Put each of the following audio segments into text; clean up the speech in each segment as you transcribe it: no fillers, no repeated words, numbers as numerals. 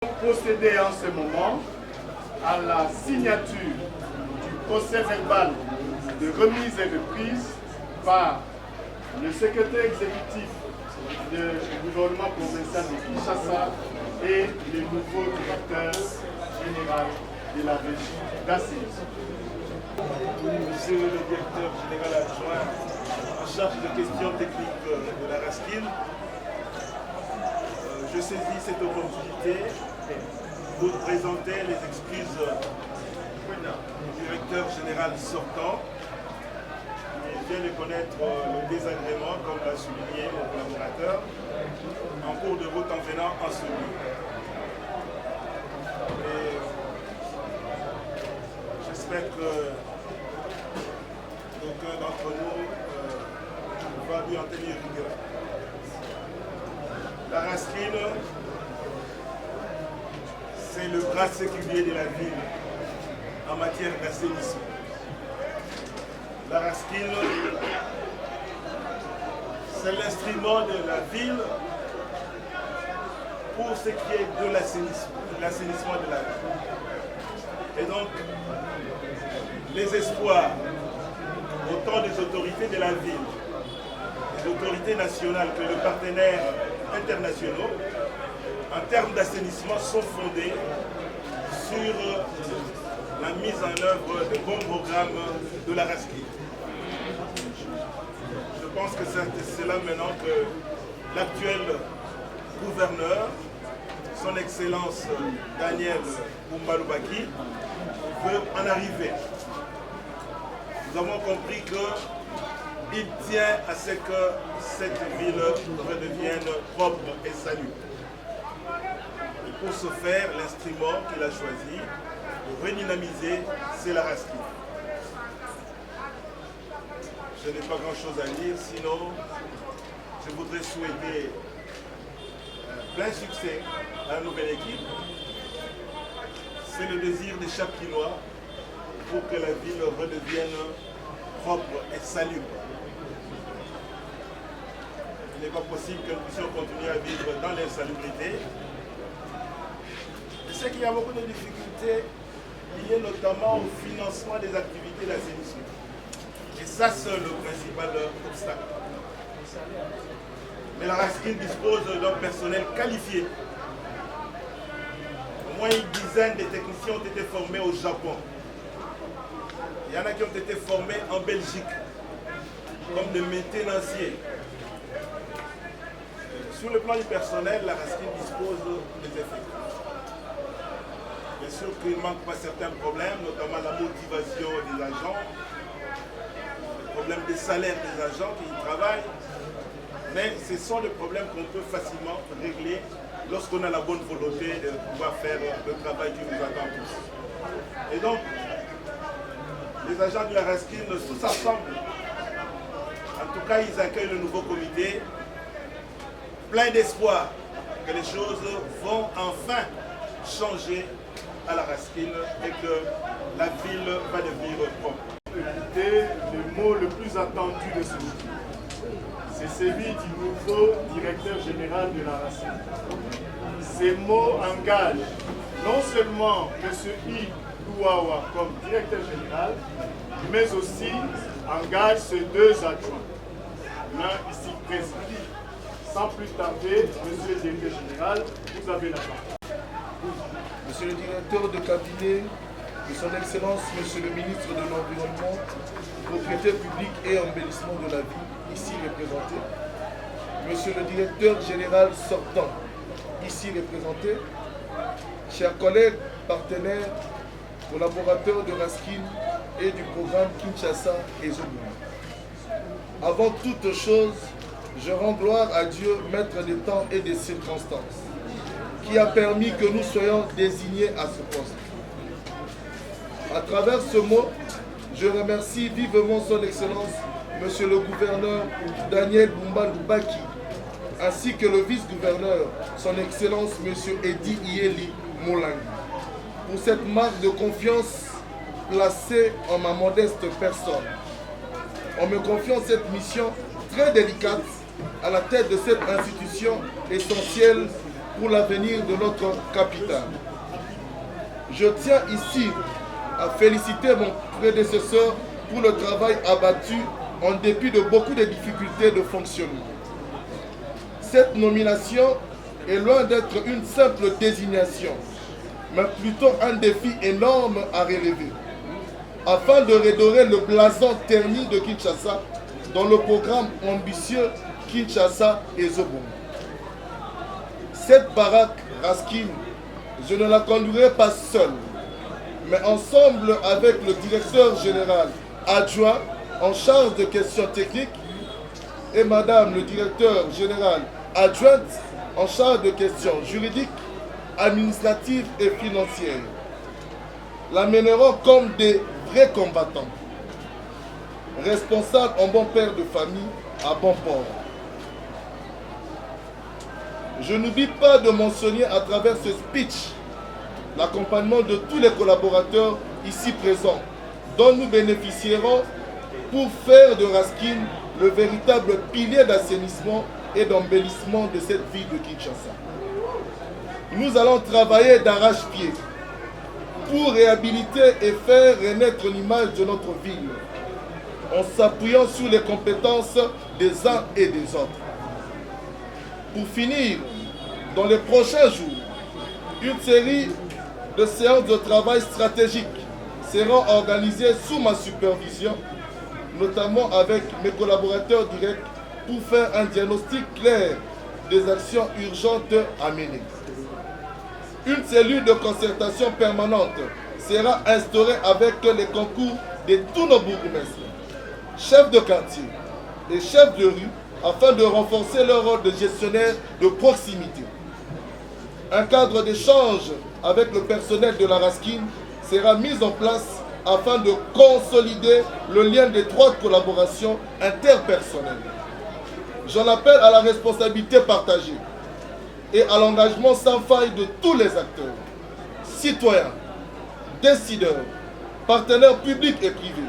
Procéder en ce moment à la signature du procès verbal de remise et de prise par le secrétaire exécutif du gouvernement provincial de Kinshasa et le nouveau directeur général de la régie d'Assise. Monsieur le directeur général adjoint en charge de questions techniques de la RASKIL, je saisis cette opportunité pour présenter les excuses du directeur général sortant qui vient de connaître le désagrément, comme l'a souligné mon collaborateur, en cours de route en venant en ce lieu. J'espère que d'aucuns d'entre nous va lui en tenir rigueur. La RASKIL, c'est le bras séculier de la ville en matière d'assainissement. La RASKIL, c'est l'instrument de la ville pour ce qui est de l'assainissement de la ville. Et donc, les espoirs, autant des autorités de la ville, des autorités nationales que de partenaires internationaux, en termes d'assainissement, sont fondés sur la mise en œuvre de bons programmes de la RASKIL. Je pense que c'est là maintenant que l'actuel gouverneur, son Excellence Daniel Boumba-Loubaki, veut en arriver. Nous avons compris qu'il tient à ce que cette ville redevienne propre et salubre. Et pour ce faire, l'instrument qu'il a choisi de redynamiser, c'est la RASKIL. Je n'ai pas grand-chose à dire, sinon je voudrais souhaiter plein succès à la nouvelle équipe. C'est le désir de chaque Quinois pour que la ville redevienne propre et salubre. Il n'est pas possible que nous puissions continuer à vivre dans l'insalubrité. Je sais qu'il y a beaucoup de difficultés liées notamment au financement des activités d'assainissement. Et ça, c'est le principal obstacle. Mais la RASKIL dispose d'un personnel qualifié. Au moins une dizaine de techniciens ont été formés au Japon. Il y en a qui ont été formés en Belgique, comme des maintenanciers. Sur le plan du personnel, la RASKIL dispose des effectifs. Bien sûr qu'il ne manque pas certains problèmes, notamment la motivation des agents, le problème des salaires des agents qui y travaillent, mais ce sont des problèmes qu'on peut facilement régler lorsqu'on a la bonne volonté de pouvoir faire le travail qui nous attend tous. Et donc, les agents de la RASKIL, tous ensemble, en tout cas, ils accueillent le nouveau comité, plein d'espoir que les choses vont enfin changer à la RASKIL et que la ville va devenir propre. Le mot le plus attendu de ce meeting, c'est celui du nouveau directeur général de la RASKIL. Ces mots engagent non seulement M. Yves Louawa comme directeur général, mais aussi engagent ses deux adjoints, l'un ici présent. Sans plus tarder, Monsieur le directeur général, vous avez la parole. Monsieur le directeur de cabinet de son Excellence, Monsieur le ministre de l'Environnement, propriété publique et embellissement de la ville, ici représenté. Monsieur le directeur général sortant, ici représenté. Chers collègues, partenaires, collaborateurs de RASKIL et du programme Kinshasa et Zobuni. Avant toute chose, je rends gloire à Dieu, maître des temps et des circonstances, qui a permis que nous soyons désignés à ce poste. À travers ce mot, je remercie vivement son Excellence, Monsieur le gouverneur Daniel Boumba-Loubaki, ainsi que le vice-gouverneur, son Excellence, Monsieur Edi Ieli Molangi, pour cette marque de confiance placée en ma modeste personne. En me confiant cette mission très délicate à la tête de cette institution essentielle pour l'avenir de notre capitale. Je tiens ici à féliciter mon prédécesseur pour le travail abattu en dépit de beaucoup de difficultés de fonctionnement. Cette nomination est loin d'être une simple désignation, mais plutôt un défi énorme à relever, afin de redorer le blason terni de Kinshasa dans le programme ambitieux Kinshasa et Zobon. Cette baraque Raskin, je ne la conduirai pas seule, mais ensemble avec le directeur général adjoint en charge de questions techniques et madame le directeur général adjointe en charge de questions juridiques, administratives et financières. La mèneront comme des vrais combattants, responsables en bon père de famille, à bon port. Je n'oublie pas de mentionner à travers ce speech l'accompagnement de tous les collaborateurs ici présents, dont nous bénéficierons pour faire de Raskin le véritable pilier d'assainissement et d'embellissement de cette ville de Kinshasa. Nous allons travailler d'arrache-pied pour réhabiliter et faire renaître l'image de notre ville, en s'appuyant sur les compétences des uns et des autres. Pour finir, dans les prochains jours, une série de séances de travail stratégiques seront organisées sous ma supervision, notamment avec mes collaborateurs directs, pour faire un diagnostic clair des actions urgentes à mener. Une cellule de concertation permanente sera instaurée avec les concours de tous nos bourgmestres, chefs de quartier et chefs de rue, afin de renforcer leur rôle de gestionnaire de proximité. Un cadre d'échange avec le personnel de la Raskin sera mis en place afin de consolider le lien d'étroite collaboration interpersonnelle. J'en appelle à la responsabilité partagée et à l'engagement sans faille de tous les acteurs, citoyens, décideurs, partenaires publics et privés,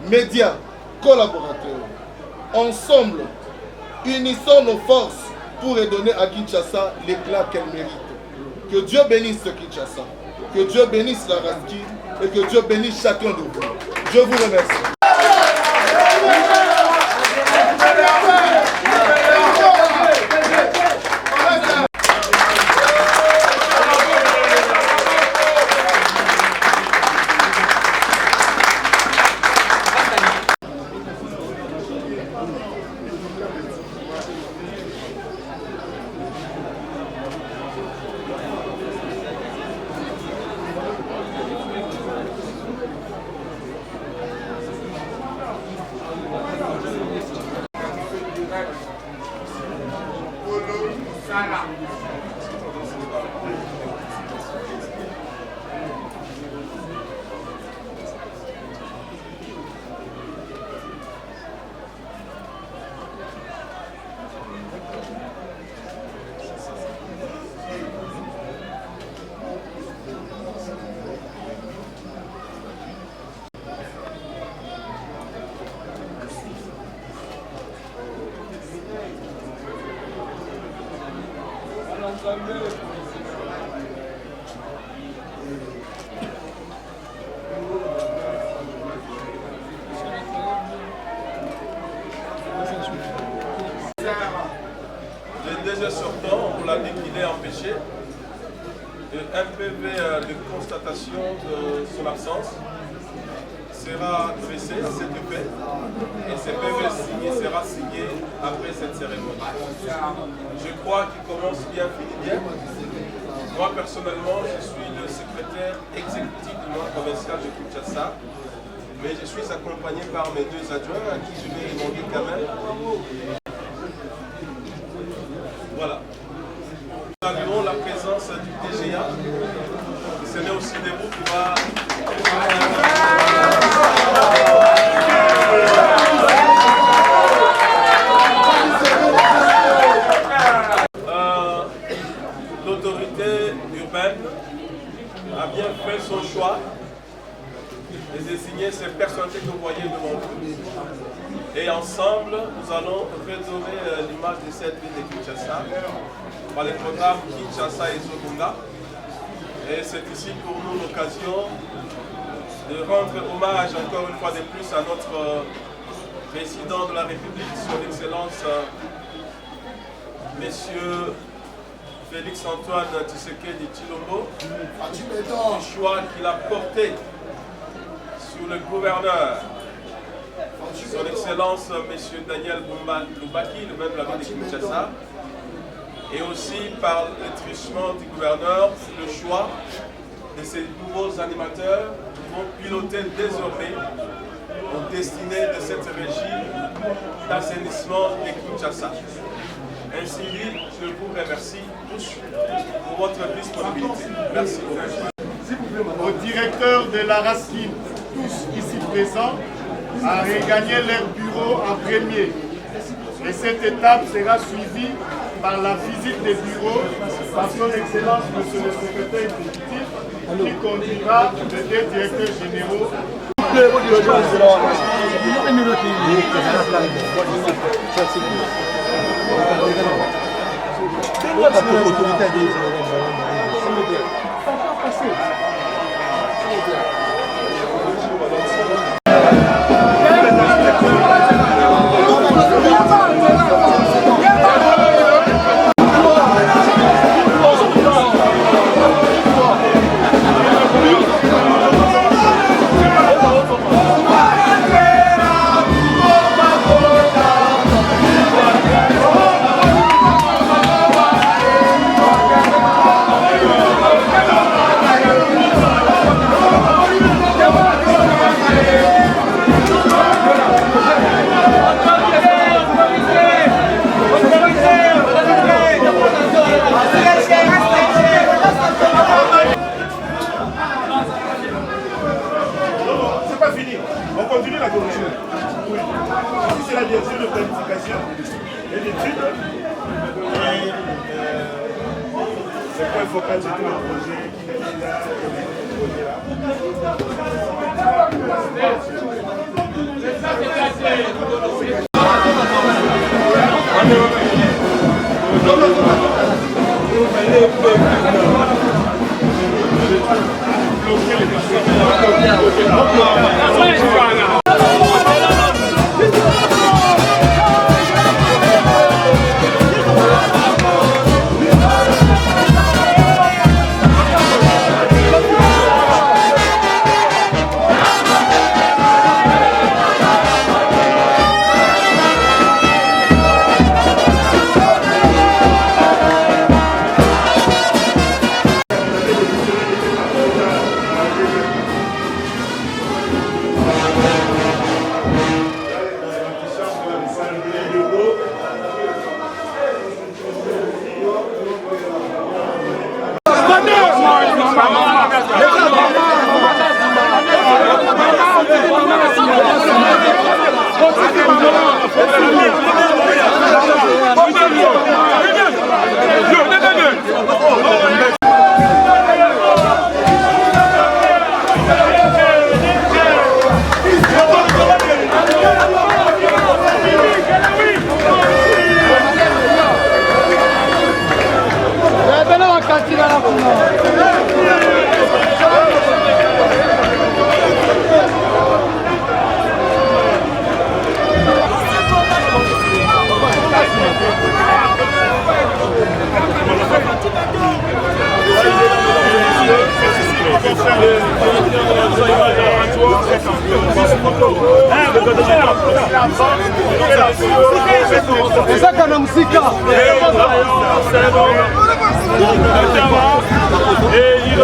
médias, collaborateurs. Ensemble, unissons nos forces pour redonner à Kinshasa l'éclat qu'elle mérite. Que Dieu bénisse Kinshasa, que Dieu bénisse la Raskin et que Dieu bénisse chacun de vous. Je vous remercie. Le DG sortant, on l'a dit qu'il est empêché. Un PV de constatation de son absence sera dressé à cet effet et ce PV signé sera signé après cette cérémonie. Je crois qu'il commence bien, finit bien. Moi personnellement, je suis le secrétaire exécutif du monde provincial de Kinshasa, mais je suis accompagné par mes deux adjoints à qui je vais demander quand même. Voilà. Nous saluons la présence du DGA, ce n'est aussi des vous qui va... L'autorité urbaine a bien fait son choix de désigner ces personnalités que vous voyez devant vous. Et ensemble, nous allons redorer l'image de cette ville de Kinshasa par le programme Kinshasa et Zobunga. Et c'est ici pour nous l'occasion de rendre hommage encore une fois de plus à notre président de la République, son Excellence Monsieur Félix Antoine Tshisekedi Tshilombo, du choix qu'il a porté sur le gouverneur, son Excellence Monsieur Daniel Loubaki, le maire de la ville de Kinshasa, et aussi par le truchement du gouverneur, le choix de ces nouveaux animateurs qui vont piloter désormais aux destinées de cette régie d'assainissement de Kinshasa. Ainsi, je vous remercie tous pour votre disponibilité. Merci beaucoup. Aux directeurs de la RASKIN, tous ici présents, à regagner leur bureau en premier. Et cette étape sera suivie par la visite des bureaux par son Excellence, Monsieur le Secrétaire exécutif, qui conduira les deux directeurs généraux. Et il représente la BD. En tout cas, le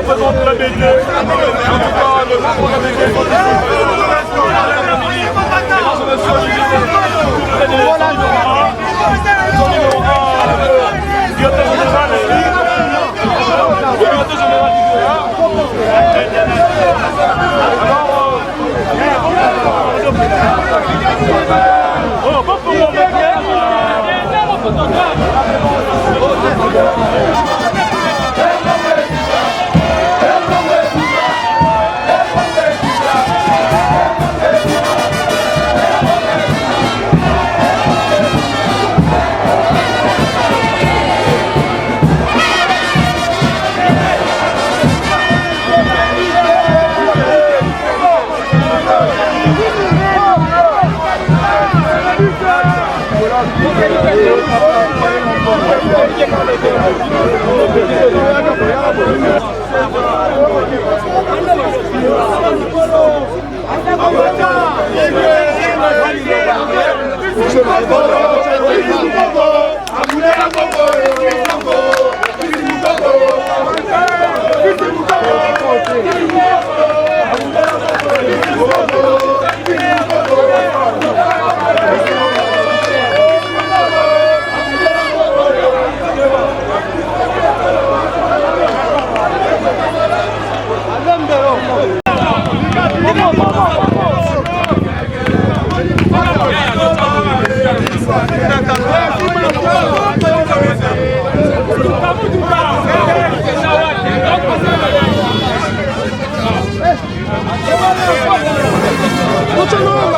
groupe de la BD. Continue.